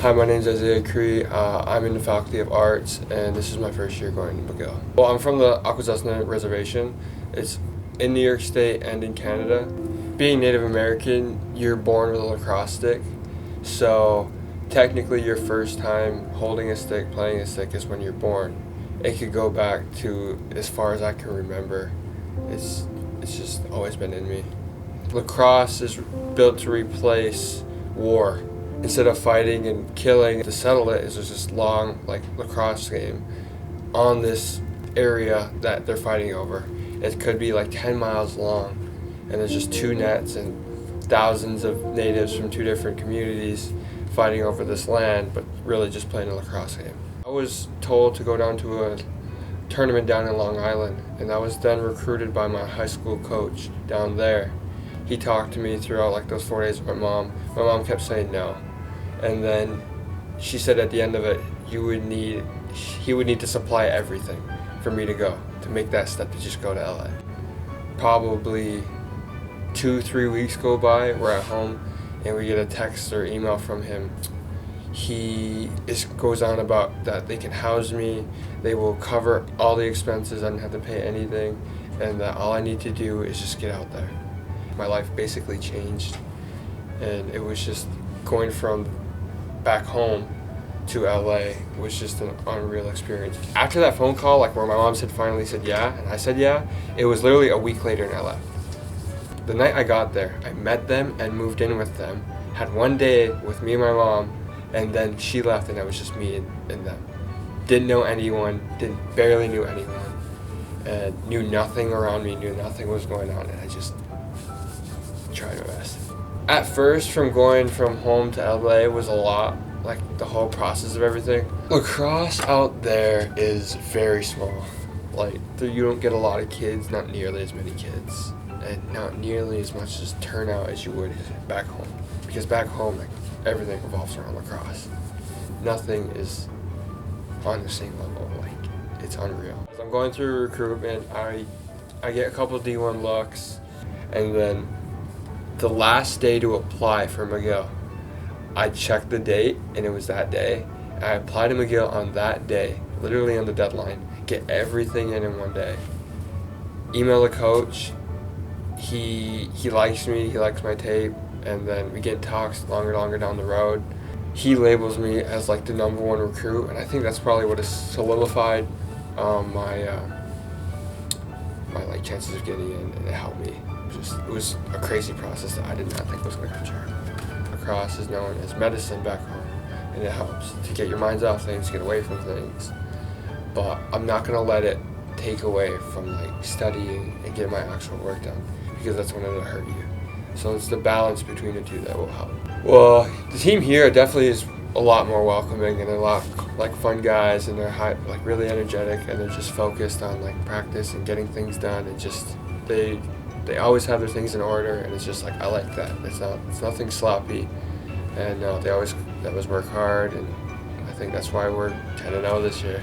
Hi, my name is Isaiah Cree. I'm in the Faculty of Arts, and this is my first year going to McGill. Well, I'm from the Akwesasne reservation. It's in New York State and in Canada. Being Native American, you're born with a lacrosse stick, so technically your first time holding a stick, playing a stick is when you're born. It could go back to as far as I can remember. It's just always been in me. Lacrosse is built to replace war. Instead of fighting and killing, to settle it is just this long, lacrosse game on this area that they're fighting over. It could be 10 miles long, and there's just two nets and thousands of natives from two different communities fighting over this land, but really just playing a lacrosse game. I was told to go down to a tournament down in Long Island, and I was then recruited by my high school coach down there. He talked to me throughout those 4 days with my mom. My mom kept saying no. And then she said at the end of it, he would need to supply everything for me to go, to make that step to just go to LA. Probably 2-3 weeks go by, we're at home, and we get a text or email from him. He goes on about that they can house me, they will cover all the expenses, I don't have to pay anything, and that all I need to do is just get out there. My life basically changed, and it was just going from back home to LA was just an unreal experience. After that phone call, where my mom finally said yeah, and I said yeah, it was literally a week later in LA. The night I got there, I met them and moved in with them, had one day with me and my mom, and then she left and it was just me and them. Didn't know anyone, barely knew anyone, and knew nothing around me, knew nothing was going on, and I just tried my best. At first, from going from home to LA was a lot, the whole process of everything. Lacrosse out there is very small. You don't get a lot of kids, not nearly as many kids, and not nearly as much as turnout as you would back home. Because back home, everything revolves around lacrosse. Nothing is on the same level. It's unreal. As I'm going through recruitment, I get a couple D1 looks, and then the last day to apply for McGill, I checked the date, and it was that day. I applied to McGill on that day, literally on the deadline. Get everything in one day. Email the coach. He likes me. He likes my tape, and then we get talks longer down the road. He labels me as the number one recruit, and I think that's probably what has solidified my chances of getting in, and it helped me. It was a crazy process that I did not think was going to come true. Lacrosse is known as medicine back home, and it helps to get your minds off things, get away from things. But I'm not going to let it take away from studying and getting my actual work done, because that's when it'll hurt you. So it's the balance between the two that will help. Well, the team here definitely is a lot more welcoming, and a lot fun guys, and they're really energetic, and they're just focused on practice and getting things done, and just they always have their things in order, and it's just I like that. It's nothing sloppy, and they always work hard, and I think that's why we're 10-0 this year.